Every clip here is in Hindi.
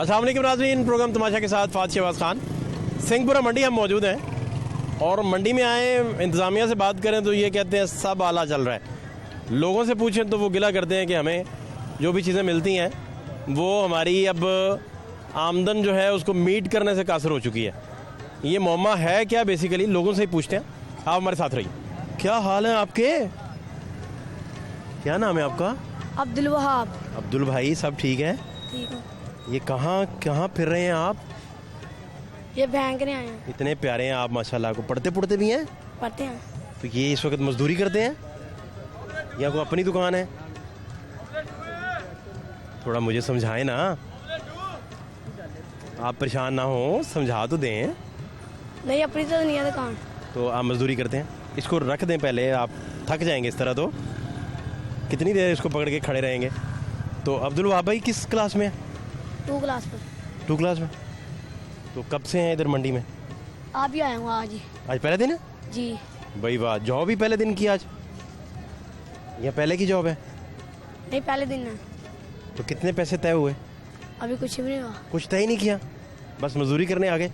अस्सलाम वालेकुम नाज़रीन, प्रोग्राम तमाशा के साथ फात शहबाज खान। सिंहपुरा मंडी हम मौजूद हैं और मंडी में आए इंतज़ामिया से बात करें तो ये कहते हैं सब आला चल रहा है। लोगों से पूछें तो वो गिला करते हैं कि हमें जो भी चीज़ें मिलती हैं वो हमारी अब आमदन जो है उसको मीट करने से कासर हो चुकी है। ये मौमा है क्या, बेसिकली लोगों से ही पूछते हैं। आप हमारे साथ रहिए। क्या हाल है आपके, क्या नाम है आपका? अब्दुल वहाब। अब्दुल भाई, सब ठीक है? ठीक है। ये कहाँ कहाँ फिर रहे हैं आप? ये बैंक ने आए हैं। इतने प्यारे हैं आप माशाल्लाह। को पढ़ते पढ़ते भी हैं? पढ़ते हैं। तो ये इस वक्त मजदूरी करते हैं या कोई अपनी दुकान है? थोड़ा मुझे समझाएं ना, आप परेशान ना हो, समझा तो दें। नहीं, अपनी तो नहीं है दुकान। तो आप मजदूरी करते हैं, इसको रख दें पहले, आप थक जाएंगे इस तरह। तो कितनी देर इसको पकड़ के खड़े रहेंगे? तो अब्दुल वहाब भाई किस क्लास में है? 2 क्लास पर। 2 क्लास में। तो कब से हैं इधर मंडी में? आप भी आए हूँ आज ही। आज पहला दिन है? जी। भाई वाह, जॉब ही पहले दिन की आज या पहले की जॉब है? नहीं, पहले दिन है। तो कितने पैसे तय हुए? अभी कुछ भी नहीं हुआ। कुछ तय ही नहीं किया, बस मजदूरी करने आ गए।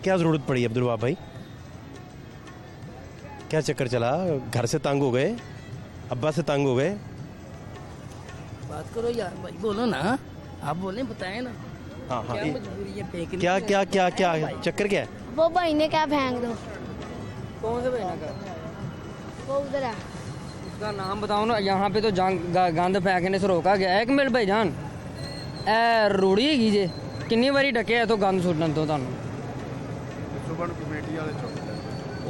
क्या ज़रूरत पड़ी अब्दुल वहाब भाई? क्या चक्कर चला? घर से तंग हो गए, अब्बा से तंग हो गए? बात करो यार भाई, बोलो ना, आप बोले, बताएं ना। हाँ हाँ, क्या मजबूरी है फेंकने क्या की? क्या क्या क्या चक्कर क्या है? वो भाई ने क्या फेंक दो। कौन से बहना का? वो उधर है। उसका नाम बताओ ना। यहाँ पे तो गंद फेंकने से रोका गया है। 1 मिनट भाई जान, ए रूढ़ी है जे किन्नी बारी ढके तो गंद सुटन तो ਤੁਹਾਨੂੰ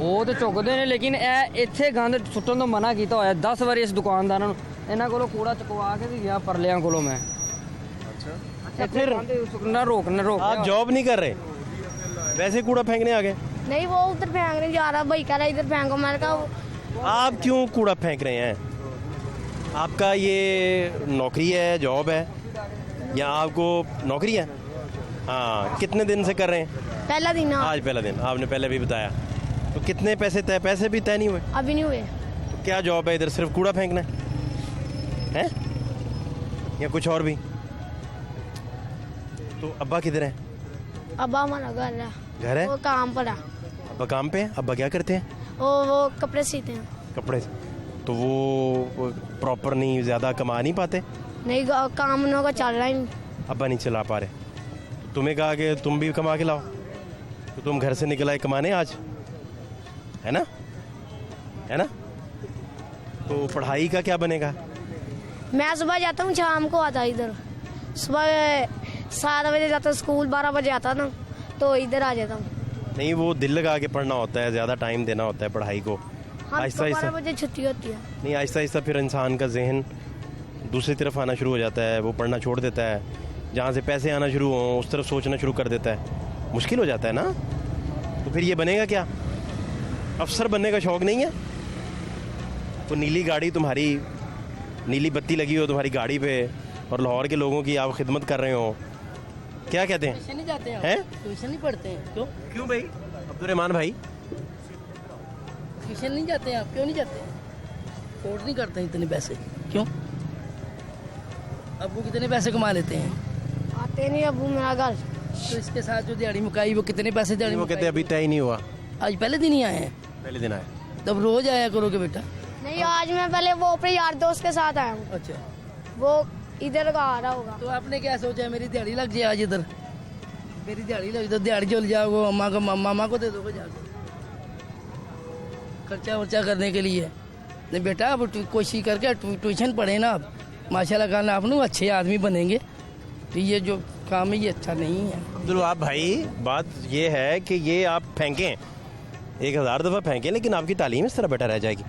ਉਹ ਤੇ ਚੁੱਕਦੇ ਨੇ, ਲੇਕਿਨ ਇਹ ਇੱਥੇ ਗੰਦ ਸੁੱਟਣ ਤੋਂ ਮਨਾ ਕੀਤਾ ਹੋਇਆ 10 ਵਾਰੀ ਇਸ ਦੁਕਾਨਦਾਰਾਂ ਨੂੰ। ਇਹਨਾਂ ਕੋਲੋਂ ਕੂੜਾ ਚੁਕਵਾ ਕੇ ਵੀ ਗਿਆ ਪਰਲਿਆਂ ਕੋਲੋਂ ਮੈਂ। अच्छा फिर ना रोकना रोक। आप जॉब नहीं कर रहे, वैसे कूड़ा फेंकने आ गए? नहीं, वो उधर फेंकने जा रहा। भाई कह रहा इधर फेंको। मैंने कहा आप क्यों कूड़ा फेंक रहे हैं? आपका ये नौकरी है, जॉब है या आपको नौकरी है? हाँ, कितने दिन से कर रहे हैं? पहला दिन है। आज पहला दिन, आपने पहले भी बताया। तो कितने पैसे तय? पैसे भी तय नहीं हुए? अभी नहीं हुए। तो क्या जॉब है इधर, सिर्फ कूड़ा फेंकना है या कुछ और भी? तो अब्बा किधर है? अब्बा हमारा घर है। घर है? वो काम पर है। अब्बा काम पे है? अब्बा क्या करते हैं? वो कपड़े सीते हैं। कपड़े से। तो वो प्रॉपर नहीं, ज़्यादा कमा नहीं पाते? नहीं, काम उन लोगों का चल रहा ही नहीं। अब्बा नहीं चला पा रहे। तो तुम्हें कहा कि तुम भी कमा के लाओ, तो तुम घर से निकल आए कमाने आज, है ना? है ना? तो पढ़ाई का क्या बनेगा? मैं सुबह जाता हूँ, शाम को आता इधर। सुबह 7 बजे जाता हूँ स्कूल, 12 बजे आता ना तो इधर आ जाता हूँ। नहीं, वो दिल लगा के पढ़ना होता है, ज़्यादा टाइम देना होता है पढ़ाई को। हाँ, आहिस्ता 12 आहिस्ता बजे छुट्टी होती है। नहीं, आहिस्ता आहिस्ता फिर इंसान का जहन दूसरी तरफ आना शुरू हो जाता है, वो पढ़ना छोड़ देता है। जहाँ से पैसे आना शुरू हों उस तरफ सोचना शुरू कर देता है, मुश्किल हो जाता है ना। तो फिर ये बनेगा क्या? अफसर बनने का शौक़ नहीं है? तो नीली गाड़ी तुम्हारी, नीली बत्ती लगी हो तुम्हारी गाड़ी पे और लाहौर के लोगों की आप खिदमत कर रहे हो, क्या कहते हैं? ट्यूशन नहीं जाते हैं? हैं? ट्यूशन नहीं पढ़ते हैं? क्यों क्यों भाई? अब्दुर्रहमान भाई, ट्यूशन नहीं जाते हैं आप? क्यों नहीं जाते? अफोर्ड नहीं करते हैं इतने पैसे? क्यों? अब्बू कितने पैसे कमा लेते हैं? आते नहीं अबू मेरा घर। तो इसके साथ जो दिहाड़ी मुकाई वो कितने पैसे दिहाड़ी वो कहते मुकाई? अभी तय ही नहीं हुआ, आज पहले दिन ही आए हैं। पहले दिन आए। तब रोज आया करोगे बेटा? नहीं, आज मैं पहले वो अपने यार दोस्त के साथ आया हूँ। अच्छा, वो इधर का आ रहा होगा। तो आपने क्या सोचा मेरी दिहाड़ी लग जाए आज इधर? मेरी दिहाड़ी लग जाए, दिहाड़ी चल जाओगे मामा को दे दोगे जाकर खर्चा वर्चा करने के लिए। नहीं बेटा, अब कोशिश करके ट्यूशन पढ़े ना आप, माशाल्लाह खाना आप लोग अच्छे आदमी बनेंगे। तो ये जो काम है ये अच्छा नहीं है। अब्दुल वहाब भाई, बात ये है कि ये आप फेंकें 1000 दफ़ा फेंकें, लेकिन आपकी तालीम इस तरह बेटर रह जाएगी।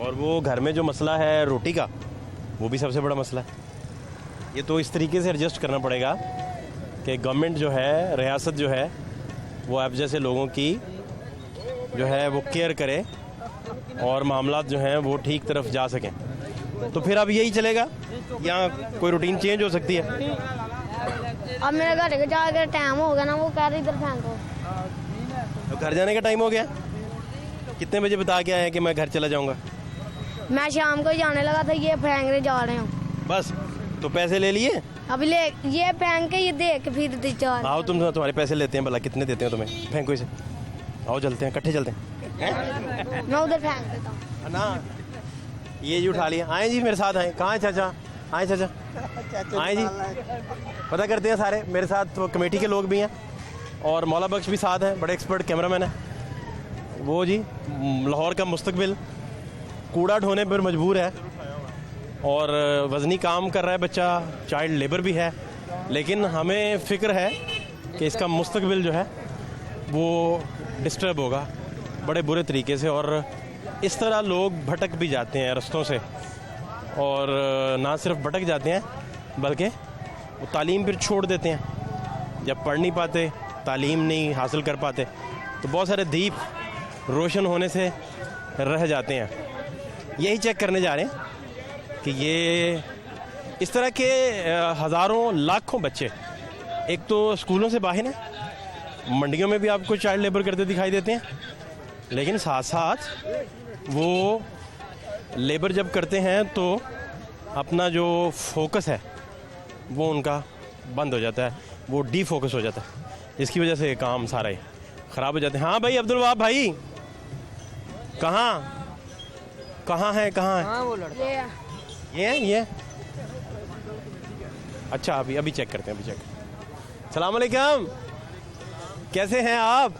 और वो घर में जो मसला है रोटी का, वो भी सबसे बड़ा मसला है। ये तो इस तरीके से एडजस्ट करना पड़ेगा कि गवर्नमेंट जो है, रियासत जो है, वो आप जैसे लोगों की जो है वो केयर करे और मामलात जो हैं वो ठीक तरफ जा सकें। तो फिर अब यही चलेगा या कोई रूटीन चेंज हो सकती है? अब मेरे घर के जाकर टाइम हो गया ना, वो कह रहे इधर फेंको। तो घर जाने का टाइम हो गया? कितने बजे बता के आए हैं कि मैं घर चला जाऊंगा? मैं शाम को ही जाने लगा था, ये फेंकने जा रहे हूँ। बस, तो पैसे ले लिए? अभी ले ये पहन के ये देख फिर चार आओ तुम्हारे पैसे लेते हैं भला, कितने देते हो तुम्हें? फेंको इसे, आओ चलते हैं, इकट्ठे चलते हैं मैं उधर फेंक देता हूँ ना। ये जी उठा लिया। आए जी मेरे साथ आए। कहाँ है चाचा? आए चाचा, आए जी, पता करते हैं सारे। मेरे साथ तो कमेटी के लोग भी हैं और मौला बख्श भी साथ हैं, बड़े एक्सपर्ट कैमरामैन हैं वो जी। लाहौर का मुस्तकबिल कूड़ा ढोने पर मजबूर है और वज़नी काम कर रहा है बच्चा, चाइल्ड लेबर भी है, लेकिन हमें फ़िक्र है कि इसका मुस्तकबिल जो है वो डिस्टर्ब होगा बड़े बुरे तरीके से। और इस तरह लोग भटक भी जाते हैं रास्तों से, और ना सिर्फ भटक जाते हैं बल्कि वो तालीम फिर छोड़ देते हैं। जब पढ़ नहीं पाते, तालीम नहीं हासिल कर पाते, तो बहुत सारे दीप रोशन होने से रह जाते हैं। यही चेक करने जा रहे हैं कि ये इस तरह के हज़ारों लाखों बच्चे एक तो स्कूलों से बाहर हैं, मंडियों में भी आपको चाइल्ड लेबर करते दिखाई देते हैं, लेकिन साथ साथ वो लेबर जब करते हैं तो अपना जो फोकस है वो उनका बंद हो जाता है, वो डी फोकस हो जाता है, जिसकी वजह से काम सारा ही ख़राब हो जाते हैं। हाँ भाई अब्दुल वहाब भाई, कहाँ कहाँ है? हाँ वो लड़का ये अच्छा, अभी चेक करते हैं, अभी चेक। सलाम अलैकुम, कैसे हैं आप?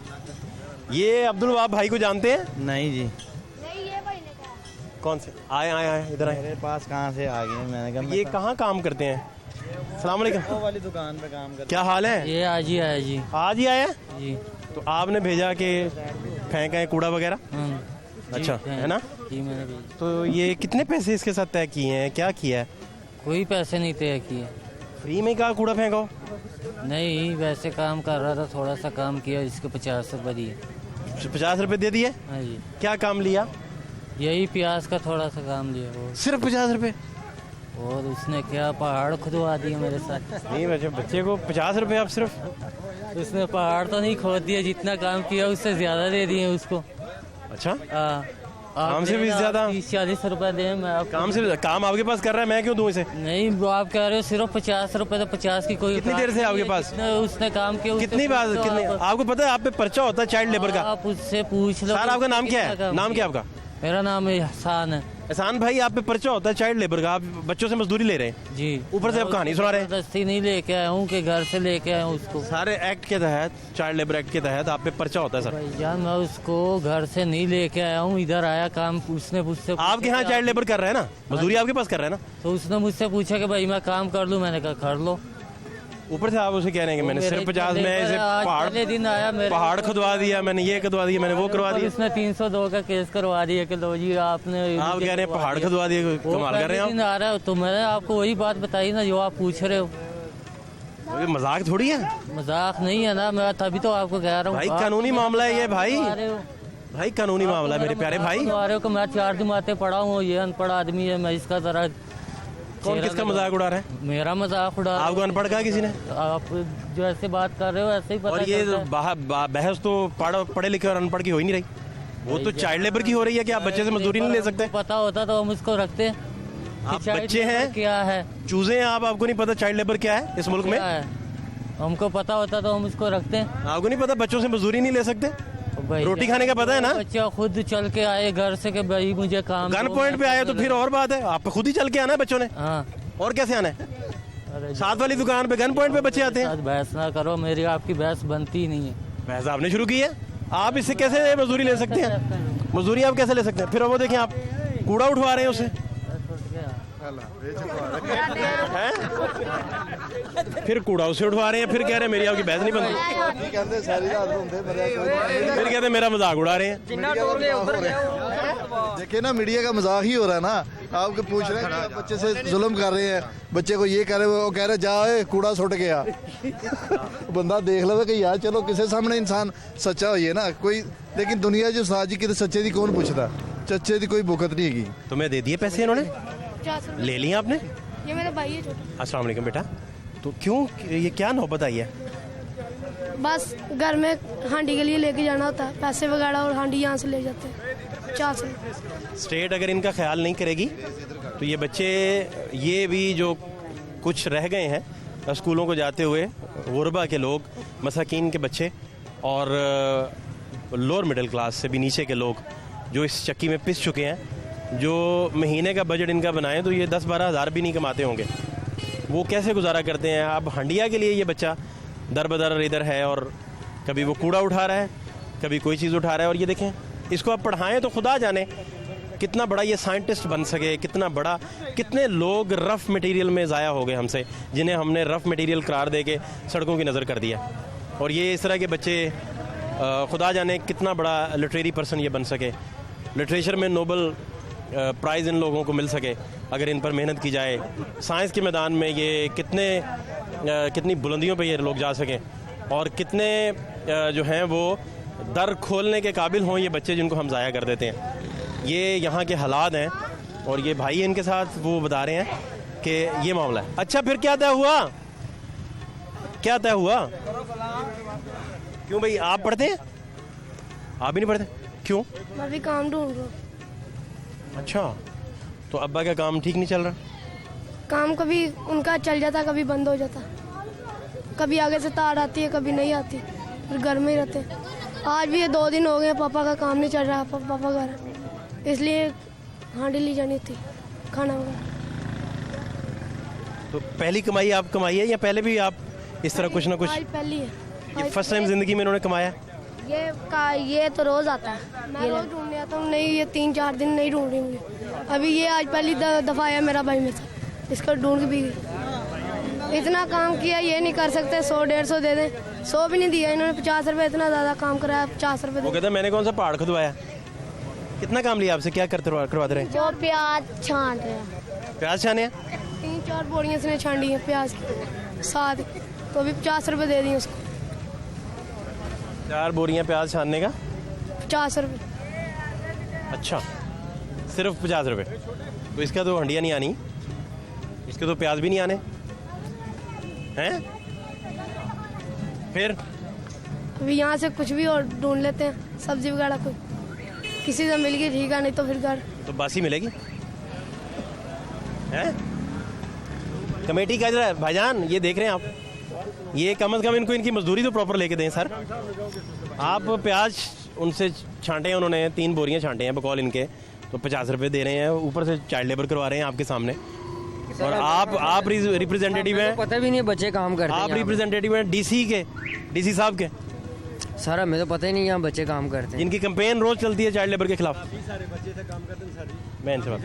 ये अब्दुल वहाब भाई को जानते हैं? नहीं जी, नहीं ये भाई ने कहा कौन से? आए इधर आए। मेरे पास कहाँ से आ गए? मैंने कहा ये कहाँ काम करते हैं? सलाम अलैकुम, वो वाली दुकान पे काम करते क्या हाल है? ये आज ही आया जी। आज ही आया? जी तो आपने भेजा कि फेंका है कूड़ा वगैरह? अच्छा है ना। जी मैंने भेजा। तो ये कितने पैसे इसके साथ तय किए हैं, क्या किया है? कोई पैसे नहीं तय किए। फ्री में कहा कूड़ा फेंको? नहीं वैसे काम कर रहा था, थोड़ा सा काम किया, इसके 50 रुपये दिए। 50 रुपए दे दिए? हाँ जी, क्या काम लिया? यही प्याज का थोड़ा सा काम लिया वो। सिर्फ 50 रुपए? और उसने क्या पहाड़ खुदवा दिए मेरे साथ। नहीं बच्चे को 50 रुपए आप सिर्फ? उसने पहाड़ तो नहीं खोद दिया, जितना काम किया उससे ज्यादा दे दिए उसको। अच्छा, आप काम से भी ज्यादा? 30-40 रुपए दे। मैं आप काम आपके पास कर रहा है, मैं क्यों दूं इसे? नहीं, वो आप कह रहे हो सिर्फ 50 रुपए, तो 50 की कोई कितनी देर से आपके पास? उसने काम किया। कितनी बात? कितनी? आपको पता है आप पे पर्चा होता है चाइल्ड लेबर का? आप उससे पूछ लो। सर आपका नाम क्या है? नाम क्या आपका? मेरा नाम एहसान है। एहसान भाई, आप पे पर्चा होता है चाइल्ड लेबर का, आप बच्चों से मजदूरी ले रहे हैं, जी। ऊपर से आप कहानी सुना रहे हैं। जबरदस्ती नहीं लेके आया हूँ कि घर से लेके आया हूँ उसको। सारे एक्ट के तहत, चाइल्ड लेबर एक्ट के तहत आप पे पर्चा होता है सर। भाईजान मैं उसको घर से नहीं लेके आया हूँ, इधर आया काम, उसने मुझसे आपके यहाँ चाइल्ड लेबर कर रहे हैं ना, मजदूरी आपके पास कर रहे हैं ना, तो उसने मुझसे पूछा कि भाई मैं काम कर लूँ, मैंने कहा कर लो। ऊपर से आप उसे कह रहे हैं कि मैंने सिर्फ 50 में इसे पहले दिन आया मेरे पहाड़ खुदवा दिया, मैंने ये खुदवा दिया, मैंने वो करवा दिया। उसने 302 का केस करवा दिया कि लो जी आपने। आप कह रहे हैं पहाड़ खुदवा दिए, कमाल कर रहे हैं दिन आ रहा है, तो मैंने आपको वही बात बताई ना जो आप पूछ रहे हो। आप। ये मजाक थोड़ी है, मजाक नहीं है ना, मैं तभी तो आपको कह रहा हूँ। भाई कानूनी मामला है ये भाई, भाई कानूनी मामला है मेरे प्यारे भाई। आ रहे हो कि मैं 4 जमातें पढ़ा हूँ, ये अनपढ़ आदमी है, मैं इसका जरा। कौन किसका मजाक उड़ा रहा है? मेरा मजाक उड़ा। आपको अनपढ़ कहा किसी ने? आप जो ऐसे बात कर रहे हो ऐसे ही पता और ये चलता है। बहस तो पढ़े लिखे और अनपढ़ की हो ही नहीं रही, वो तो चाइल्ड लेबर की हो रही है कि आप बच्चे से मजदूरी नहीं ले सकते। पता होता तो हम उसको रखते। आप चाइल्ड बच्चे लेबर हैं, क्या है, चूजे हैं आप, आपको नहीं पता चाइल्ड लेबर क्या है इस मुल्क में? क्या है? हमको पता होता तो हम उसको रखते हैं। आपको नहीं पता बच्चों से मजदूरी नहीं ले सकते? भाई रोटी खाने का पता है ना? बच्चा खुद चल के आए घर से कि भाई मुझे काम गन दो, पॉइंट पे मैं आए तो फिर और बात है, आप खुद ही चल के आना है बच्चों ने, हाँ। और कैसे आना है? अरे साथ वाली दुकान पे गन पॉइंट पे बच्चे आते हैं। साथ बहस ना करो, मेरी आपकी बहस बनती ही नहीं है। बहस आपने शुरू की है, आप इससे कैसे मजदूरी ले सकते हैं? मजदूरी आप कैसे ले सकते हैं? फिर वो देखें आप कूड़ा उठवा रहे हैं उसे, हैं? फिर कूड़ा उसे उठवा रहे हैं, फिर कह रहे हैं मेरी आपकी बहस नहीं बनती, फिर कहते हैं मेरा मजाक उड़ा रहे हैं। देखिए ना, मीडिया का मजाक ही हो रहा है ना। आपके पूछ रहे हैं कि आप बच्चे से जुल्म कर रहे हैं, बच्चे को ये कह रहे वो कह रहे जा कूड़ा सुट गया। बंदा देख लो कि यार चलो किसी सामने इंसान सच्चा होइए ना कोई, लेकिन दुनिया जो साजी कि सच्चे दी कौन पूछता, चच्चे दी कोई भुगत नहीं हैगी। तुम्हें दे दिए पैसे इन्होंने? 50 रुपए। ले लिए आपने? ये मेरा भाई है छोटा। अस्सलाम वालेकुम बेटा, तो क्यों ये क्या नौबत आई है? बस घर में हांडी के लिए लेके जाना होता है, पैसे वगैरह और हांडी यहाँ से ले जाते हैं 50 रुपए। स्टेट अगर इनका ख्याल नहीं करेगी तो ये बच्चे, ये भी जो कुछ रह गए हैं स्कूलों को जाते हुए गुरबा के लोग, मसाकीन के बच्चे और लोअर मिडिल क्लास से भी नीचे के लोग जो इस चक्की में पिस चुके हैं, जो महीने का बजट इनका बनाएं तो ये 10-12 हज़ार भी नहीं कमाते होंगे, वो कैसे गुजारा करते हैं। अब हंडिया के लिए ये बच्चा दर बदर इधर है और कभी वो कूड़ा उठा रहा है, कभी कोई चीज़ उठा रहा है। और ये देखें, इसको आप पढ़ाएं तो खुदा जाने कितना बड़ा ये साइंटिस्ट बन सके, कितना बड़ा, कितने लोग रफ़ मटेरियल में ज़ाया हो गए हमसे, जिन्हें हमने रफ़ मटेरियल करार दे के सड़कों की नज़र कर दिया। और ये इस तरह के बच्चे खुदा जाने कितना बड़ा लिटरेरी पर्सन ये बन सके, लिटरेचर में नोबल प्राइज़ इन लोगों को मिल सके अगर इन पर मेहनत की जाए। साइंस के मैदान में ये कितनी बुलंदियों पे ये लोग जा सकें और कितने जो हैं वो दर खोलने के काबिल हों ये बच्चे जिनको हम ज़ाया कर देते हैं। ये यहाँ के हालात हैं और ये भाई इनके साथ वो बता रहे हैं कि ये मामला है। अच्छा, फिर क्या तय हुआ? क्या तय हुआ? क्यों भाई, आप पढ़ते हैं? आप भी नहीं पढ़ते? क्यों? मैं भी काम ढूंढ रहा हूँ। अच्छा, तो अब्बा का काम ठीक नहीं चल रहा? काम कभी उनका चल जाता, कभी बंद हो जाता, कभी आगे से तार आती है, कभी नहीं आती, फिर घर में ही रहते। आज भी ये 2 दिन हो गए पापा का काम नहीं चल रहा, पापा घर, इसलिए हांडी ली जानी थी खाना वगैरह। तो पहली कमाई आप कमाई है या पहले भी आप इस तरह कुछ ना कुछ? आज पहली है, ये फर्स्ट टाइम ज़िंदगी में इन्होंने कमाया? ये तो रोज आता है, मैं रोज ढूंढने आता हूँ। नहीं, ये 3-4 दिन नहीं ढूंढ रही मुझे। अभी ये आज पहली दफ़ा आया मेरा भाई में से, इसको ढूंढ के भी गई। इतना काम किया, ये नहीं कर सकते 100-150 दे दें, 100 भी नहीं दिया इन्होंने। 50 रुपये, इतना ज़्यादा काम कराया, 50 रुपये वो कहता है मैंने कौन सा पहाड़ खुदवाया। कितना काम लिया आपसे, क्या करवाते रहे? जो प्याज छांट रहे हैं, प्याज छाने हैं? 3-4 बोरियाँ इसने छांडी हैं प्याज की साथ, तो भी 50 रुपये दे दिए उसको। 4 बोरियां प्याज छानने का 50 रुपये। अच्छा, सिर्फ 50 रुपये? तो इसका तो हंडिया नहीं आनी, इसके तो प्याज भी नहीं आने हैं। फिर अभी यहाँ से कुछ भी और ढूंढ लेते हैं, सब्जी वगैरह कोई किसी से मिल गई ठीक है, नहीं तो फिर घर। तो बासी मिलेगी हैं? कमेटी का जरा भाईजान ये देख रहे हैं आप, ये कम से कम इनको इनकी मजदूरी तो प्रॉपर लेके दें सर। आप प्याज उनसे छांटे हैं, उन्होंने 3 बोरियां छांटे हैं बकौल इनके, तो 50 रुपये दे रहे हैं, ऊपर से चाइल्ड लेबर करवा रहे हैं आपके सामने। और आप रिप्रेजेंटेटिव हैं, पता भी नहीं बच्चे काम करते हैं। आप रिप्रेजेंटेटिव हैं डीसी साहब के। सर हमें तो पता ही नहीं यहाँ बच्चे काम करते हैं। इनकी कैंपेन रोज चलती है चाइल्ड लेबर के खिलाफ। मैं इनसे बात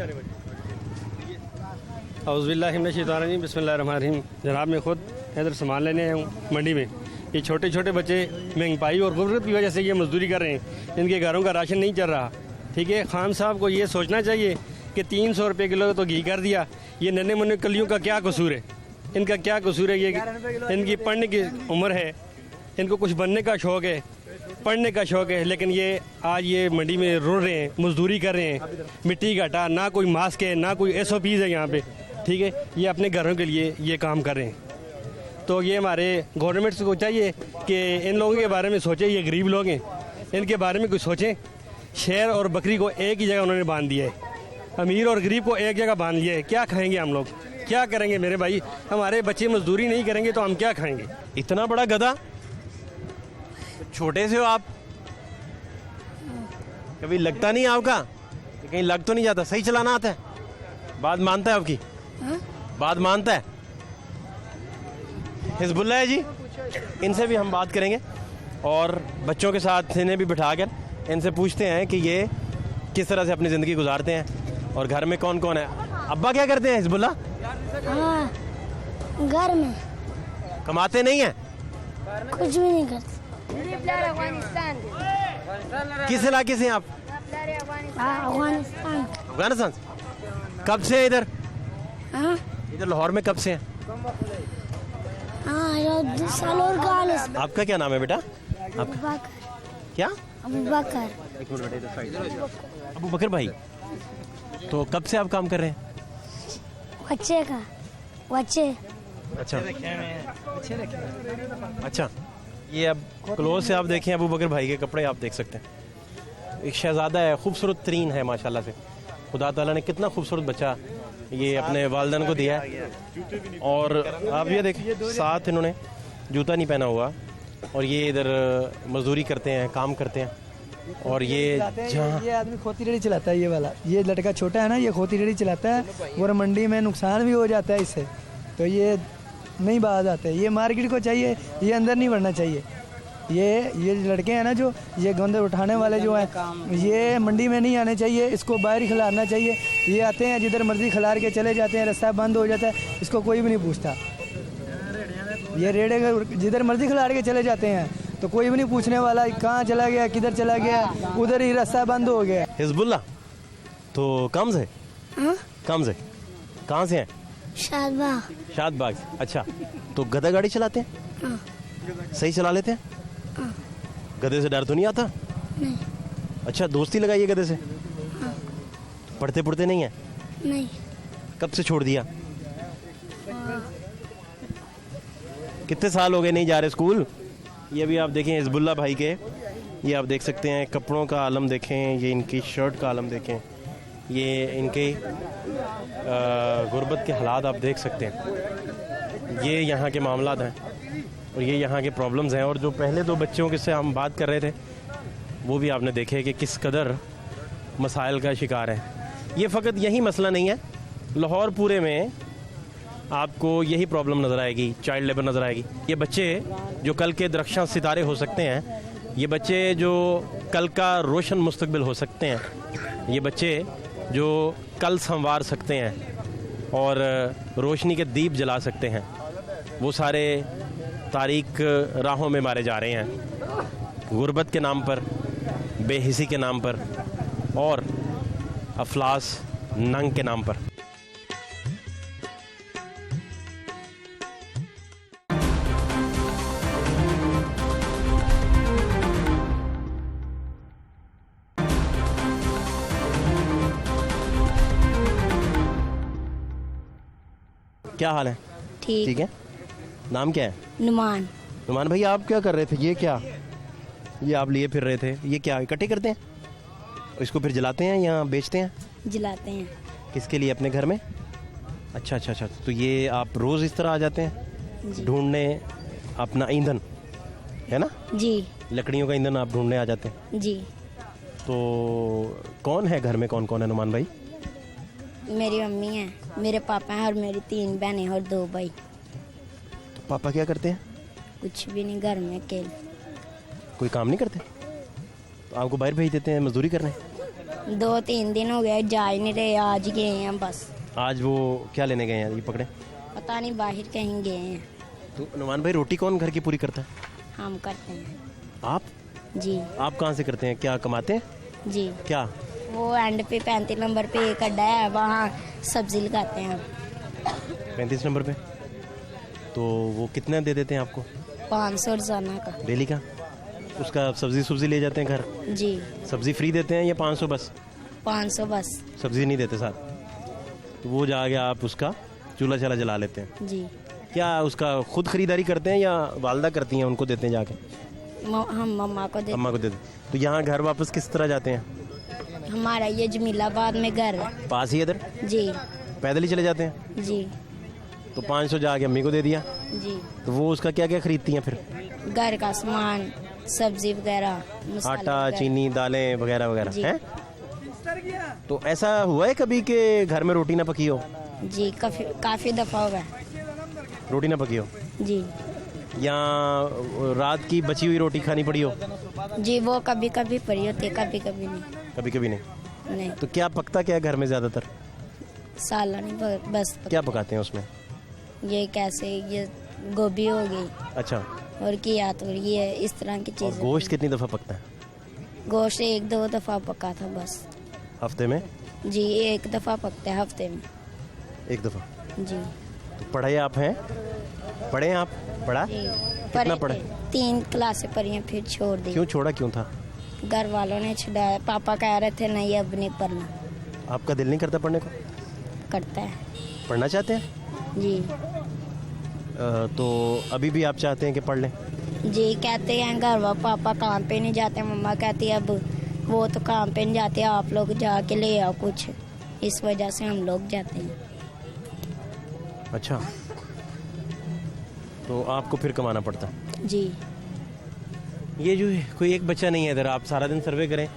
औज़ुबिल्लाहिमिनश्शैतानिर्रजीम बिस्मिल्लाहिर्रहमानिर्रहीम। जनाब मैं ख़ुद इधर सामान लेने आया हूँ मंडी में। ये छोटे छोटे बच्चे महंगाई और गुर्बत की वजह से ये मजदूरी कर रहे हैं, इनके घरों का राशन नहीं चल रहा। ठीक है, खान साहब को ये सोचना चाहिए कि 300 रुपये किलो तो घी कर दिया, ये नन्हे मुन्ने कलियों का क्या कसूर है, इनका क्या कसूर है। ये इनकी पढ़ने की उम्र है, इनको कुछ बनने का शौक़ है, पढ़ने का शौक़ है, लेकिन ये आज ये मंडी में रुल रहे हैं, मजदूरी कर रहे हैं, मिट्टी घाटा, ना कोई मास्क है, ना कोई SOPs है यहाँ पे। ठीक है, ये अपने घरों के लिए ये काम कर रहे हैं। तो ये हमारे गवर्नमेंट को चाहिए कि इन लोगों के बारे में सोचे, ये गरीब लोग हैं, इनके बारे में कुछ सोचें। शेर और बकरी को एक ही जगह उन्होंने बांध दिया है, अमीर और गरीब को एक जगह बांध लिया है। क्या खाएंगे हम लोग, क्या करेंगे मेरे भाई? हमारे बच्चे मजदूरी नहीं करेंगे तो हम क्या खाएंगे? इतना बड़ा गधा, छोटे से हो आप, कभी लगता नहीं आपका कि कहीं लग तो नहीं जाता? सही चलाना आता है? बात मानता है आपकी? बात मानता है? हिजबुल्लाह है जी, इनसे भी हम बात करेंगे और बच्चों के साथ इन्हें भी बिठाकर इनसे पूछते हैं कि ये किस तरह से अपनी ज़िंदगी गुजारते हैं और घर में कौन कौन है। अब्बा क्या करते हैं हिजबुल्लाह? हाँ, घर में कमाते नहीं हैं? कुछ भी नहीं करते। किस इलाके से हैं आप? अफगानिस्तान। अफगानिस्तान से? कब से है इधर? इधर लाहौर में कब से हैं? आपका क्या नाम है बेटा? आपका क्या? अबू बकर। एक मिनट बेटे, इधर साइड। अबू बकर भाई, तो कब से आप काम कर रहे हैं? बच्चे। अच्छा, ये अब क्लोज से आप देखें अबू बकर भाई के कपड़े आप देख सकते हैं। एक शहजादा है, खूबसूरत तरीन है माशाल्लाह से। खुदा ताला ने कितना खूबसूरत बच्चा ये अपने वालिदैन को दिया है। और आप ये देखिए साथ इन्होंने जूता नहीं पहना हुआ और ये इधर मजदूरी करते हैं, काम करते हैं। और ये जहाँ ये आदमी खोती रेडी चलाता है, ये वाला, ये लड़का छोटा है ना, ये खोती रेडी चलाता है और मंडी में नुकसान भी हो जाता है इससे, तो ये नहीं बाज आते। ये मार्केट को चाहिए, ये अंदर नहीं बढ़ना चाहिए। ये लड़के हैं ना जो ये गंदे उठाने वाले जो हैं, ये मंडी में नहीं आने चाहिए, इसको बाहर ही खिलाना चाहिए। ये आते हैं जिधर मर्जी खिलार के चले जाते हैं, रास्ता बंद हो जाता है, इसको कोई भी नहीं पूछता। ये रेड़े जिधर मर्जी खिलार के चले जाते हैं तो कोई भी नहीं पूछने वाला कहाँ चला गया, किधर चला गया, उधर ही रास्ता बंद हो गया। हिजबुल्ला तो कम से कम से कहाँ से हैं? शादबाग। अच्छा, तो गधा गाड़ी चलाते हैं? सही चला लेते हैं? गधे से डर तो नहीं आता? नहीं। अच्छा, दोस्ती लगाइए गधे से? पढ़ते पढ़ते नहीं है? नहीं। कब से छोड़ दिया? कितने साल हो गए नहीं जा रहे स्कूल? ये भी आप देखें हिजबुल्ला भाई के, ये आप देख सकते हैं कपड़ों का आलम देखें, ये इनकी शर्ट का आलम देखें, ये इनके गुर्बत के हालात आप देख सकते हैं। ये यहाँ के मामलात हैं और ये यहाँ के प्रॉब्लम्स हैं। और जो पहले दो बच्चों के से हम बात कर रहे थे वो भी आपने देखे कि किस कदर मसाइल का शिकार है। ये फ़कत यही मसला नहीं है, लाहौर पूरे में आपको यही प्रॉब्लम नज़र आएगी, चाइल्ड लेबर नज़र आएगी। ये बच्चे जो कल के दरख्शां सितारे हो सकते हैं, ये बच्चे जो कल का रोशन मुस्तकबिल हो सकते हैं, ये बच्चे जो कल संवार सकते हैं और रोशनी के दीप जला सकते हैं, वो सारे तारीक राहों में मारे जा रहे हैं गुर्बत के नाम पर, बेहिसी के नाम पर और अफलास नंग के नाम पर। क्या हाल है? ठीक है। नाम क्या है? नुमान। नुमान भाई, आप क्या कर रहे थे? ये क्या, ये आप लिए फिर रहे थे, ये क्या इकट्ठे करते हैं? इसको फिर जलाते हैं या बेचते हैं? जलाते हैं। किसके लिए? अपने घर में? अच्छा अच्छा अच्छा। तो ये आप रोज़ इस तरह आ जाते हैं ढूंढने अपना ईंधन, है ना? जी। लकड़ियों का ईंधन आप ढूंढने आ जाते हैं? जी। तो कौन है घर में, कौन कौन है नुमान भाई? मेरी मम्मी है, मेरे पापा हैं और मेरी 3 बहनें और 2 भाई। तो पापा क्या करते हैं? कुछ भी नहीं, घर में अकेले। कोई काम नहीं करते? तो आपको बाहर भेज देते हैं मजदूरी करने? 2-3 दिन हो गए, जा ही नहीं रहे, आज गए हैं बस। आज वो क्या लेने गए हैं ये पकड़े? पता नहीं, बाहर कहीं गए हैं। तो नुमान भाई, रोटी कौन घर की पूरी करता है? हम करते हैं। आप? जी। आप कहाँ से करते हैं? क्या कमाते हैं? जी। क्या? वो एंड पे 35 नंबर पे एक अड्डा है, वहाँ सब्जी लगाते हैं। 35 नंबर पे? तो वो कितना दे देते हैं आपको? 500 रोजाना का। डेली का? उसका सब्जी ले जाते हैं घर? जी। सब्जी फ्री देते हैं या 500 बस? 500 बस। सब्जी नहीं देते साथ? तो वो जाके आप उसका चूल्हा चला जला लेते हैं? जी। क्या उसका खुद खरीदारी करते हैं या वालदा करती हैं, उनको देते हैं जाके? हम मम्मा को देते। अम्मा को देते। तो यहाँ घर वापस किस तरह जाते हैं? हमारा ये जमीलाबाद में घर है। पास ही इधर? जी। पैदल ही चले जाते हैं? जी। तो 500 जाके अम्मी को दे दिया? जी। तो वो उसका क्या क्या खरीदती हैं फिर? घर का सामान, सब्जी वगैरह, मसाले आटा, वगैरह। चीनी, दालें वगैरह वगैरह जी। हैं? तो ऐसा हुआ है कभी कि घर में रोटी ना पकी हो? जी, काफी दफा हो गया। रोटी ना पकी हो? जी। या रात की बची हुई रोटी खानी पड़ी हो? जी, वो कभी कभी पड़ी होती है, कभी कभी नहीं। कभी कभी नहीं? नहीं, तो क्या पकता क्या है घर में ज्यादातर? सालन बस। क्या पकाते हैं उसमें? ये कैसे, ये गोभी हो गई अच्छा। और कियात हो रही है, इस तरह की और चीजें। गोश्त कितनी दफा पकता है गोश्त 1-2 दफा पका था बस। हफ्ते में? जी, 1 दफा पकता है हफ्ते में। 1 दफा? जी। तो पढ़े आप हैं? पढ़े हैं आप? पढ़ा? जी। कितना पढ़े? 3 क्लासें पढ़ी हैं, फिर छोड़ दी। क्यों छोड़ा, क्यों था? घर वालों ने छुड़ाया, पापा कह रहे थे नहीं अब नहीं पढ़ना। आपका दिल नहीं करता पढ़ने को? करता है। पढ़ना चाहते हैं? जी। तो अभी भी आप चाहते हैं कि पढ़ लें? जी, कहते हैं घर वाले, पापा काम पे नहीं जाते, मम्मा कहती है अब वो तो काम पे नहीं जाते, आप लोग जाके ले आओ कुछ, इस वजह से हम लोग जाते हैं। अच्छा, तो आपको फिर कमाना पड़ता है। जी। ये जो कोई एक बच्चा नहीं है इधर, आप सारा दिन सर्वे करें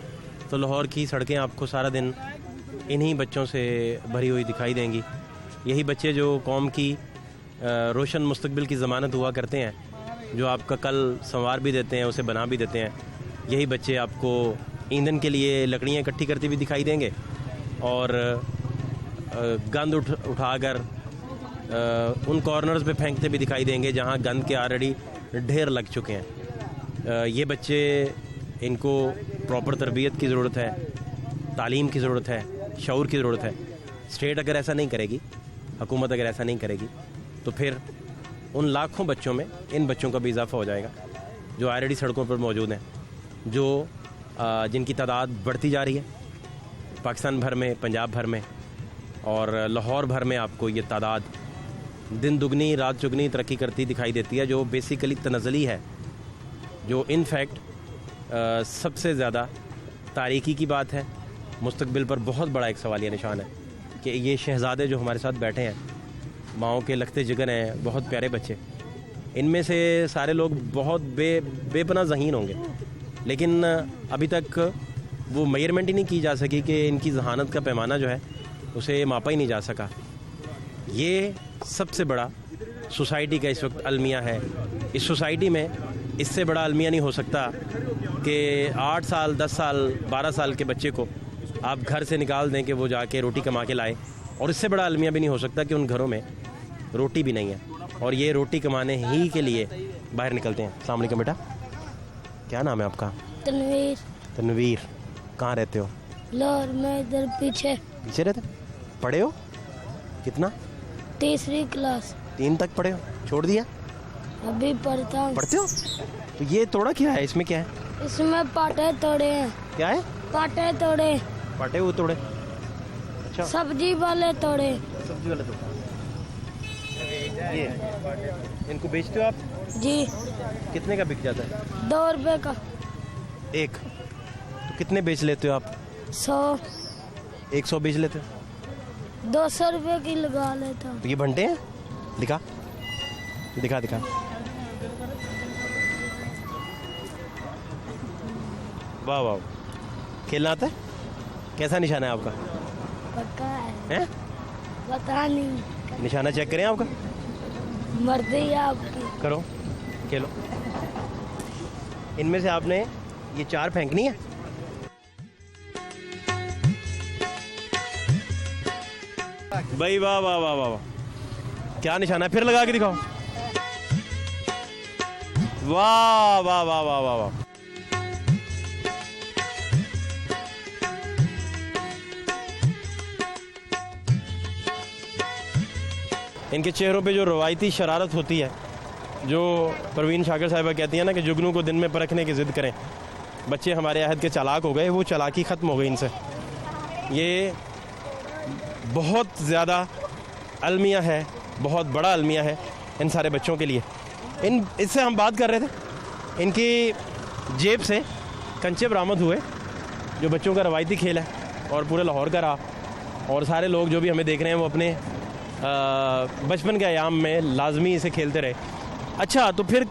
तो लाहौर की सड़कें आपको सारा दिन इन्हीं बच्चों से भरी हुई दिखाई देंगी। यही बच्चे जो कौम की रोशन मुस्तकबिल की ज़मानत हुआ करते हैं, जो आपका कल संवार भी देते हैं, उसे बना भी देते हैं। यही बच्चे आपको ईंधन के लिए लकड़ियाँ इकट्ठी करते भी दिखाई देंगे और गंद उठाकर उन कॉर्नर्स पे फेंकते भी दिखाई देंगे जहाँ गंद के ऑलरेडी ढेर लग चुके हैं। ये बच्चे, इनको प्रॉपर तरबियत की ज़रूरत है, तालीम की ज़रूरत है, शऊर की ज़रूरत है। स्टेट अगर ऐसा नहीं करेगी, हुकूमत अगर ऐसा नहीं करेगी, तो फिर उन लाखों बच्चों में इन बच्चों का भी इजाफा हो जाएगा जो ऑलरेडी सड़कों पर मौजूद हैं, जो जिनकी तादाद बढ़ती जा रही है पाकिस्तान भर में, पंजाब भर में और लाहौर भर में। आपको ये तादाद दिन दुगनी रात चुगनी तरक्की करती दिखाई देती है, जो बेसिकली तनज़ली है, जो इन फैक्ट सबसे ज़्यादा तारीकी की बात है। मुस्तकबिल पर बहुत बड़ा एक सवालिया निशान है कि ये शहज़ादे जो हमारे साथ बैठे हैं, माओं के लखते जिगर हैं, बहुत प्यारे बच्चे, इनमें से सारे लोग बहुत बेपनाह ज़हीन होंगे, लेकिन अभी तक वो मेजरमेंट ही नहीं की जा सकी कि इनकी जहानत का पैमाना जो है उसे मापा ही नहीं जा सका। ये सबसे बड़ा सोसाइटी का इस वक्त अलमिया है। इस सोसाइटी में इससे बड़ा अलमिया नहीं हो सकता कि 8 साल 10 साल 12 साल के बच्चे को आप घर से निकाल दें कि वो जाके रोटी कमा के लाए, और इससे बड़ा अलमिया भी नहीं हो सकता कि उन घरों में रोटी भी नहीं है और ये रोटी कमाने ही के लिए बाहर निकलते हैं। अस्सलाम वालेकुम बेटा, क्या नाम है आपका? तनवीर। तनवीर, कहाँ रहते हो? लाहौर में, इधर पीछे रहते। पढ़े हो कितना? 3री क्लास। 3 तक पढ़े हो, छोड़ दिया? अभी पढ़ता हूँ। पढ़ते हो? तो ये तोड़ा क्या है, इसमें क्या है? इसमें पाटे तोड़े हैं। क्या है? पाटे तोड़े। पाटे वो तोड़े? अच्छा, सब्जी वाले तोड़े। सब्जी वाले तोड़े। ये इनको बेचते हो आप? जी। कितने का बिक जाता है? 2 रुपए का एक। तो कितने बेच लेते हो आप? 100। 100 बेच लेते हो? 200 रुपए की लगा लेता हूँ। तो ये भंटे हैं? दिखा दिखा दिखा। वाह वाह, खेलना आता है? कैसा निशाना है आपका? पक्का है? हैं? पता नहीं। निशाना चेक करें आपका? मर्जी है आपकी। करो, खेलो। इनमें से आपने ये 4 फेंकनी है। भाई वाह वाह वाह वाह वाह, क्या निशाना है? फिर लगा के दिखाओ। वाह वाह वाह वाह वाह वाह। इनके चेहरों पे जो रवायती शरारत होती है, जो परवीन शाकिर साहिबा कहती है ना कि जुगनू को दिन में परखने की ज़िद करें, बच्चे हमारे अहद के चालाक हो गए, वो चालाकी ख़त्म हो गई इनसे। ये बहुत ज़्यादा अलमिया है, बहुत बड़ा अलमिया है इन सारे बच्चों के लिए। इससे हम बात कर रहे थे, इनकी जेब से कंचे बरामद हुए, जो बच्चों का रवायती खेल है और पूरे लाहौर का रहा, और सारे लोग जो भी हमें देख रहे हैं वो अपने बचपन के अयाम में लाजमी इसे खेलते रहे। अच्छा, तो फिर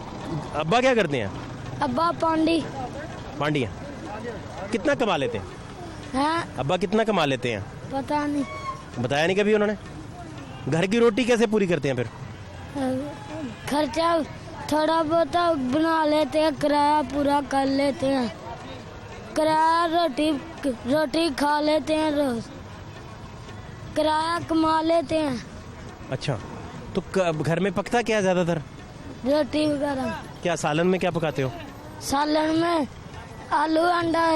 अब्बा क्या करते हैं? अब्बा पांडी हैं। कितना कमा लेते हैं? हैं? अब्बा कितना कमा लेते हैं? पता नहीं। बताया नहीं कभी उन्होंने? घर की रोटी कैसे पूरी करते हैं फिर? खर्चा थोड़ा बहुत बना लेते हैं, किराया पूरा कर लेते हैं, किराया रोटी खा लेते हैं, रोज किराया कमा लेते हैं। अच्छा, तो घर में पकता क्या ज़्यादातर? रोटी वगैरह। क्या सालन में क्या पकाते हो? सालन में आलू, अंडा,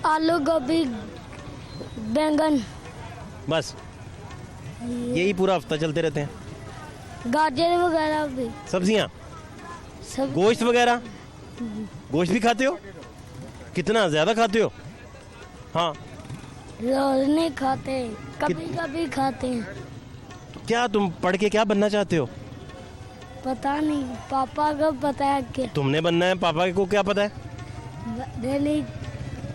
आलू, गोभी, बैंगन, बस यही पूरा हफ्ता चलते रहते हैं। गाजर वगैरह भी, सब्जियाँ, सब। गोश्त वगैरह? गोश्त भी खाते हो? कितना ज़्यादा खाते हो? हाँ, रोज नहीं खाते, कभी कभी खाते हैं। क्या तुम पढ़ के क्या बनना चाहते हो? पता नहीं, पापा को पता है। क्या तुमने बनना है? पापा को क्या पता है? नहीं,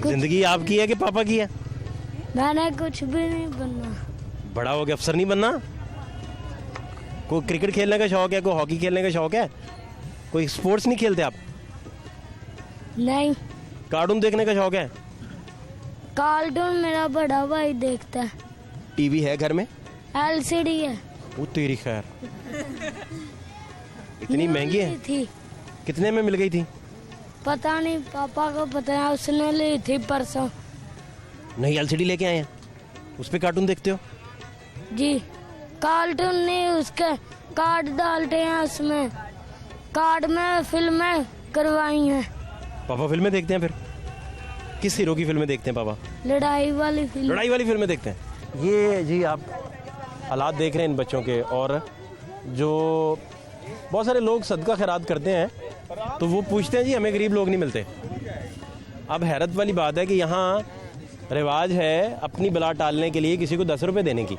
जिंदगी आपकी है कि पापा की है? मैंने कुछ भी नहीं बनना। बड़ा हो गया, अफसर नहीं बनना? कोई क्रिकेट खेलने का शौक है, कोई हॉकी खेलने का शौक है, कोई स्पोर्ट्स नहीं खेलते आप? नहीं, कार्टून देखने का शौक है? कार्टून मेरा बड़ा भाई देखता है। टीवी है घर में? एलसीडी है। वो तेरी खैर, इतनी महंगी है? थी, कितने में मिल गई थी? पता नहीं, पापा को पता है, उसने ली थी परसों। नहीं, एलसीडी लेके आए हैं, उस पे कार्टून देखते हो? जी, कार्टून नहीं, उसके कार्ड डालते हैं उसमें, कार्ड में फिल्में करवाई हैं। पापा फिल्में देखते हैं फिर? किस हीरो की फिल्में देखते हैं पापा? लड़ाई वाली फिल्म। लड़ाई वाली फिल्में देखते हैं। ये जी आप हालात देख रहे हैं इन बच्चों के, और जो बहुत सारे लोग सदका खैरात करते हैं तो वो पूछते हैं जी हमें गरीब लोग नहीं मिलते। अब हैरत वाली बात है कि यहाँ रिवाज है अपनी बला टालने के लिए किसी को 10 रुपये देने की।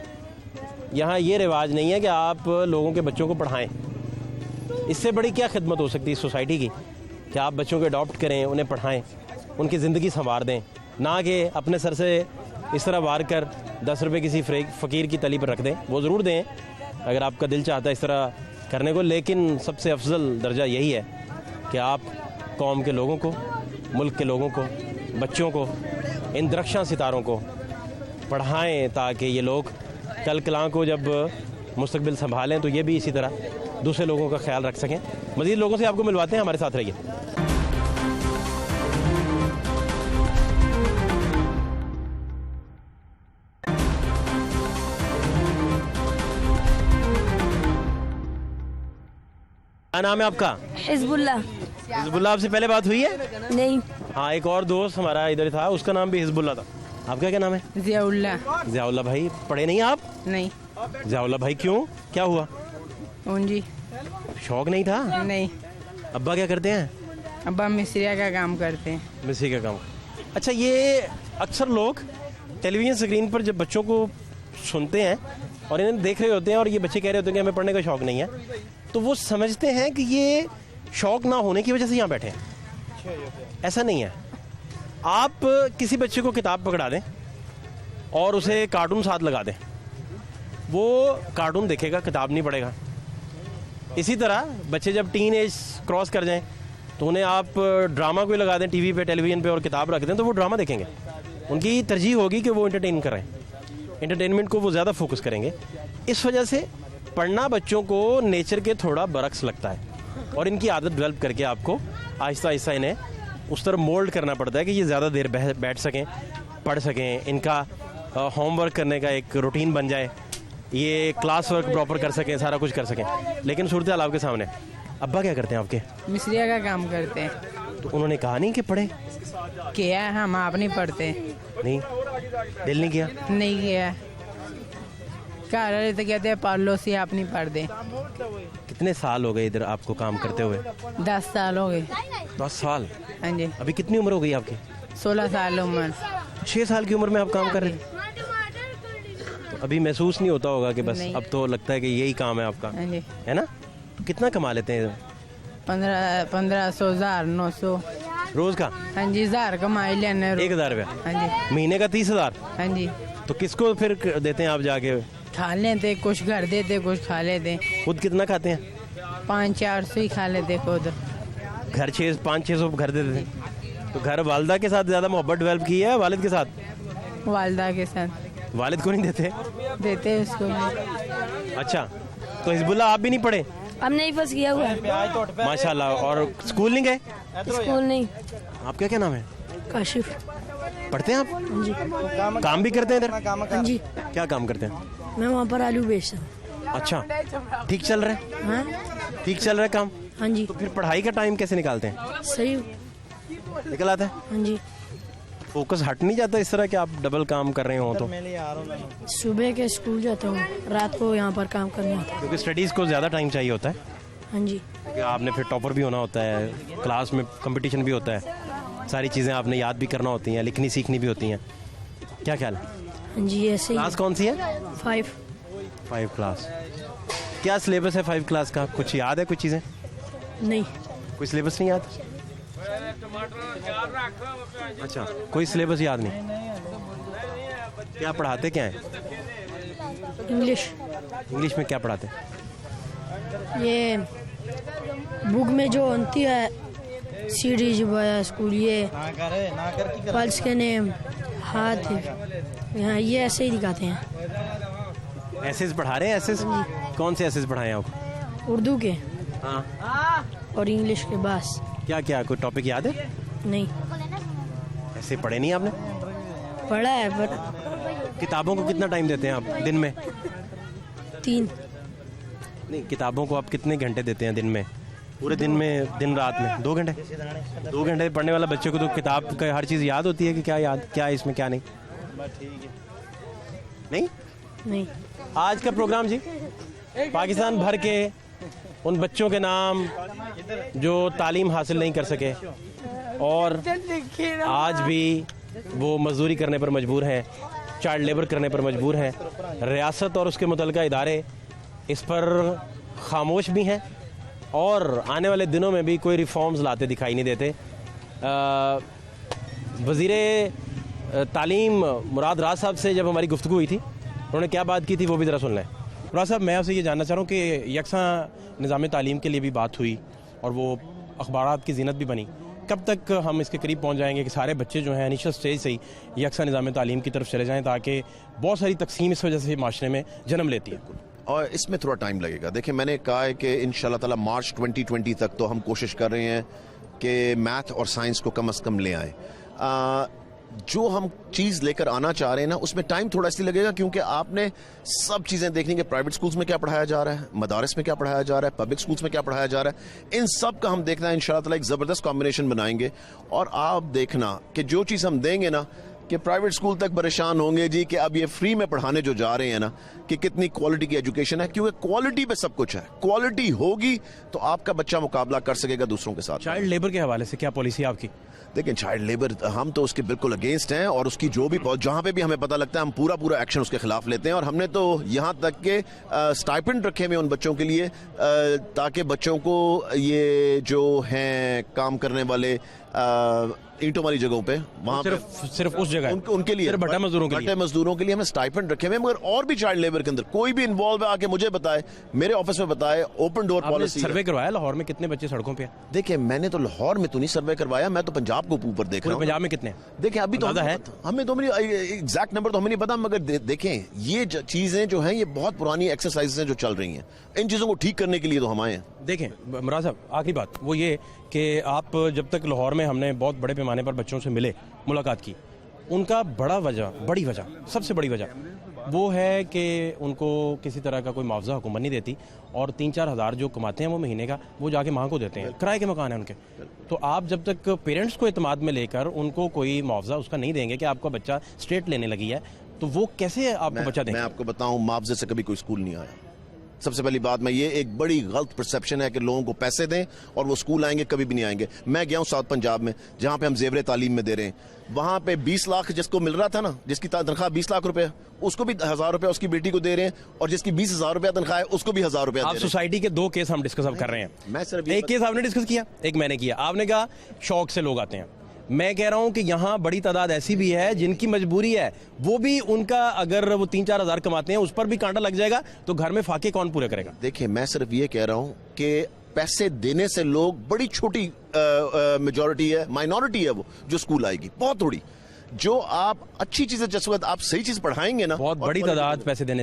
यहाँ ये रिवाज नहीं है कि आप लोगों के बच्चों को पढ़ाएं। इससे बड़ी क्या खिदमत हो सकती है सोसाइटी की कि आप बच्चों को अडॉप्ट करें, उन्हें पढ़ाएं, उनकी ज़िंदगी संवार दें, ना कि अपने सर से इस तरह वार कर 10 रुपये किसी फ़कीर की तली पर रख दें। वो ज़रूर दें अगर आपका दिल चाहता है इस तरह करने को, लेकिन सबसे अफजल दर्जा यही है कि आप कौम के लोगों को, मुल्क के लोगों को, बच्चों को, इन दरख्शां सितारों को पढ़ाएं ताकि ये लोग कल कलां को जब मुस्तकबिल संभालें तो ये भी इसी तरह दूसरे लोगों का ख्याल रख सकें। मज़ीद लोगों से आपको मिलवाते हैं, हमारे साथ रहिए। क्या नाम है आपका? हिजबुल्ला। हिजबुल्ला, आपसे पहले बात हुई है? नहीं, हाँ, एक और दोस्त हमारा इधर था, उसका नाम भी हिजबुल्ला था। आपका क्या नाम है? जियाउल्ला। जियाउल्ला भाई, पढ़े नहीं आप? नहीं। जियाउल्ला भाई क्यों, क्या हुआ? जी, शौक नहीं था? नहीं। अब्बा क्या करते हैं? अब्बा मिस्त्रिया का काम करते हैं। मिस्त्री का काम। अच्छा, ये अक्सर लोग टेलीविज़न स्क्रीन पर जब बच्चों को सुनते हैं और इन्हें देख रहे होते हैं और ये बच्चे कह रहे होते हैं कि हमें पढ़ने का शौक नहीं है, तो वो समझते हैं कि ये शौक ना होने की वजह से यहाँ बैठे हैं। ऐसा नहीं है। आप किसी बच्चे को किताब पकड़ा दें और उसे कार्टून साथ लगा दें, वो कार्टून देखेगा, किताब नहीं पढ़ेगा। इसी तरह बच्चे जब टीन एज क्रॉस कर जाएं तो उन्हें आप ड्रामा कोई लगा दें टीवी पे, टेलीविज़न पे और किताब रख दें तो वो ड्रामा देखेंगे। उनकी तरजीह होगी कि वो एंटरटेन करें, एंटरटेनमेंट को वो ज़्यादा फोकस करेंगे। इस वजह से पढ़ना बच्चों को नेचर के थोड़ा बरक्स लगता है और इनकी आदत डेवलप करके आपको आहिस्ता आहिस्ता इन्हें उस तरह मोल्ड करना पड़ता है कि ये ज़्यादा देर बैठ सकें, पढ़ सकें, इनका होमवर्क करने का एक रूटीन बन जाए, ये क्लास वर्क प्रॉपर कर सकें, सारा कुछ कर सकें। लेकिन सूरत हाल आपके सामने। अब्बा क्या करते हैं आपके? मिस्त्रिया का काम करते हैं। तो उन्होंने कहा नहीं कि पढ़ें? किया है, हम आप नहीं पढ़ते। नहीं, दिल नहीं किया? नहीं किया। घर वाले तो कहते हैं पढ़ लो, सी आप नहीं पढ़ते। कितने साल हो गए इधर आपको काम करते हुए? 10 साल हो गए। 10 साल? हाँ जी। अभी कितनी उम्र हो गई आपकी? 16 साल उम्र। 6 साल की उम्र में आप काम कर रहे हैं? तो अभी महसूस नहीं होता होगा कि बस नहीं। अब तो लगता है कि यही काम है आपका, हाँ जी। है ना? तो कितना कमा लेते हैं 1500, 1900 रोज का? हाँ जी, 1000 कमाई लेने। 1000 रुपया? हाँ जी। महीने का 30,000? हाँ जी। तो किसको फिर देते हैं आप जाके? खा लेते, कुछ घर देते, कुछ खा लेते। खुद कितना खाते हैं? 500-400 ही खा लेते खुद। घर 500-600 घर दे देते हैं। तो घर वालदा के साथ ज़्यादा मोहब्बत डेवलप की है वालिद के साथ? वालदा के साथ। वालिद को नहीं देते? देते उसको भी। अच्छा, तो हिजबुल्ला आप भी नहीं पढ़े? हमने ही बस किया हुआ है। माशाल्लाह। और स्कूल नहीं गए? स्कूल नहीं। आपका क्या नाम है? काशिफ। पढ़ते हैं आप? काम भी करते हैं इधर? हाँ जी, क्या काम करते हैं? मैं वहाँ पर आलू बेचता हूँ। अच्छा, ठीक चल रहा है? हाँ ठीक चल रहा है काम? हाँ जी। तो फिर पढ़ाई का टाइम कैसे निकालते हैं? सही। निकल आता है? हाँ जी। फोकस हट नहीं जाता इस तरह कि आप डबल काम कर रहे हो तो? सुबह के स्कूल जाता हूँ, रात को यहाँ पर काम करने आता हूँ। क्योंकि स्टडीज़ को ज़्यादा टाइम चाहिए होता है। हाँ जी। क्योंकि आपने फिर टॉपर भी होना होता है, क्लास में कंपटीशन भी होता है, सारी चीज़ें आपने याद भी करना होती हैं, लिखनी सीखनी भी होती हैं। क्या ख्याल है? हाँ जी, ऐसे ही। क्लास कौन सी है? 5 क्लास। क्या सिलेबस है 5 क्लास का? कुछ याद है कुछ चीज़ें? नहीं। कोई सिलेबस नहीं याद? अच्छा, कोई सिलेबस याद नहीं। क्या पढ़ाते क्या है? इंग्लिश। इंग्लिश में क्या पढ़ाते हैं? ये बुक में जो होती है सीरीज वाया स्कूल, ये पल्स के नेम, हाथ, हाँ ये ऐसे ही दिखाते हैं। एसेस पढ़ा रहे हैं? एसेस कौन से एसेस पढ़ाए हैं आपको? उर्दू के हाँ, और इंग्लिश के, बस। क्या क्या कोई टॉपिक याद है? नहीं ऐसे पढ़े नहीं आपने? पढ़ा है पर किताबों को कितना टाइम देते हैं आप दिन में? 3। नहीं, किताबों को आप कितने घंटे देते हैं दिन में? पूरे दिन में, दिन रात में 2 घंटे? 2 घंटे पढ़ने वाला बच्चे को तो किताब का हर चीज़ याद होती है कि क्या याद, क्या है इसमें क्या नहीं? नहीं नहीं। आज का प्रोग्राम जी पाकिस्तान भर के उन बच्चों के नाम जो तालीम हासिल नहीं कर सके और आज भी वो मजदूरी करने पर मजबूर हैं, चाइल्ड लेबर करने पर मजबूर हैं। रियासत और उसके मुतल्लिका इदारे इस पर खामोश भी हैं और आने वाले दिनों में भी कोई रिफॉर्म्स लाते दिखाई नहीं देते। वज़ीर तालीम मुराद राज साहब से जब हमारी गुफ्तगू हुई थी, उन्होंने क्या बात की थी वो भी ज़रा सुन लें। मुराद साहब, मैं आपसे ये जानना चाह रहा हूँ कि यकसा निज़ाम तालीम के लिए भी बात हुई और वो अखबारात की ज़ीनत भी बनी। कब तक हम इसके करीब पहुँच जाएंगे कि सारे बच्चे जो हैं इनिशियल स्टेज से ही यकसा निज़ाम तालीम की तरफ चले जाएँ, ताकि बहुत सारी तकसीम इस वजह से माशरे में जन्म लेती है? और इसमें थोड़ा टाइम लगेगा। देखिए, मैंने कहा है कि इंशाल्लाह ताला मार्च 2020 तक तो हम कोशिश कर रहे हैं कि मैथ और साइंस को कम से कम ले आएँ। जो हम चीज़ लेकर आना चाह रहे हैं ना, उसमें टाइम थोड़ा इसलिए लगेगा क्योंकि आपने सब चीज़ें देखनी कि प्राइवेट स्कूल्स में क्या पढ़ाया जा रहा है, मदारस में क्या पढ़ाया जा रहा है, पब्लिक स्कूल्स में क्या पढ़ाया जा रहा है। इन सब का हम देखना है। इंशाल्लाह ताला एक ज़बरदस्त कॉम्बिनेशन बनाएंगे और आप देखना कि जो चीज़ हम देंगे ना, कि प्राइवेट स्कूल तक परेशान होंगे जी कि अब ये फ्री में पढ़ाने जो जा रहे हैं ना, कि कितनी क्वालिटी की एजुकेशन है, क्योंकि क्वालिटी पे सब कुछ है। क्वालिटी होगी तो आपका बच्चा मुकाबला कर सकेगा दूसरों के साथ। चाइल्ड लेबर के हवाले से क्या पॉलिसी आपकी? देखिए, चाइल्ड लेबर हम तो उसके बिल्कुल अगेंस्ट हैं और उसकी जो भी जहाँ पे भी हमें पता लगता है हम पूरा एक्शन उसके खिलाफ लेते हैं। और हमने तो यहाँ तक के स्टाइपेंड रखे हुए उन बच्चों के लिए ताकि बच्चों को ये जो हैं काम करने वाले ईंटों वाली जगहों पे, वहाँ सिर्फ उस जगह उनके लिए भट्टा मजदूरों के लिए हमें स्टाइपेंड रखे हुए। मगर और भी चाइल्ड लेबर के अंदर कोई भी इन्वॉल्व है आके मुझे बताए, मेरे ऑफिस में बताए। ओपन डोर पॉलिसी सर्वे करवाया लाहौर में कितने बच्चे सड़कों पे? देखिए, मैंने तो लाहौर में तो नहीं सर्वे करवाया, मैं तो पंजाब को ऊपर देख रहा हूँ। पंजाब में कितने? देखिए, अभी तो हमें तो एग्जैक्ट नंबर तो हमें नहीं पता, मगर देखें ये चीजें जो हैं ये बहुत पुरानी एक्सरसाइज हैं जो चल रही हैं। इन चीजों को ठीक करने के लिए तो हम आए हैं। देखें मुराद साहब, आखिरी बात वो ये कि आप जब तक लाहौर में हमने बहुत बड़े पैमाने पर बच्चों से मिले, मुलाकात की, उनका बड़ी वजह सबसे बड़ी वजह वो है कि उनको किसी तरह का कोई मुआवजा हुकूमत नहीं देती और 3-4 हज़ार जो कमाते हैं वो महीने का वो जाके माँ को देते हैं। किराए के मकान है उनके। तो आप जब तक पेरेंट्स को एतमाद में लेकर उनको कोई मुआवजा उसका नहीं देंगे कि आपका बच्चा स्टेट लेने लगी है, तो वो कैसे आपको बच्चा देंगे? मैं आपको बताऊं, मुआवजे से कभी कोई स्कूल नहीं आया। सबसे पहली बात, मैं ये एक बड़ी गलत परसेप्शन है कि लोगों को पैसे दें और वो स्कूल आएंगे, कभी भी नहीं आएंगे। मैं गया हूँ साउथ पंजाब में जहाँ पे हम जेवरे तालीम में दे रहे हैं, वहाँ पे 20 लाख जिसको मिल रहा था ना, जिसकी तनख्वाह 20 लाख रुपए, उसको भी 1000 रुपए उसकी बेटी को दे रहे हैं, और जिसकी 20,000 रुपया तनख्वाह है उसको भी 1000 रुपया। आप सोसाइटी के 2 केस हम डिस्कस कर रहे हैं। मैं सिर्फ एक केस आपने डिस्कस किया, एक मैंने किया। आपने कहा शौक से लोग आते हैं। मैं कह रहा हूं कि यहाँ बड़ी तादाद ऐसी भी है जिनकी मजबूरी है, वो भी उनका अगर वो 3-4 हज़ार कमाते हैं उस पर भी कांटा लग जाएगा, तो घर में फाके कौन पूरे करेगा? देखिए, मैं सिर्फ ये कह रहा हूँ कि पैसे देने से लोग, बड़ी छोटी मेजॉरिटी है, माइनॉरिटी है वो जो स्कूल आएगी, बहुत थोड़ी। जो आप अच्छी चीजें, जैसे आप सही चीज पढ़ाएंगे ना, बहुत बड़ी तादाद पैसे देने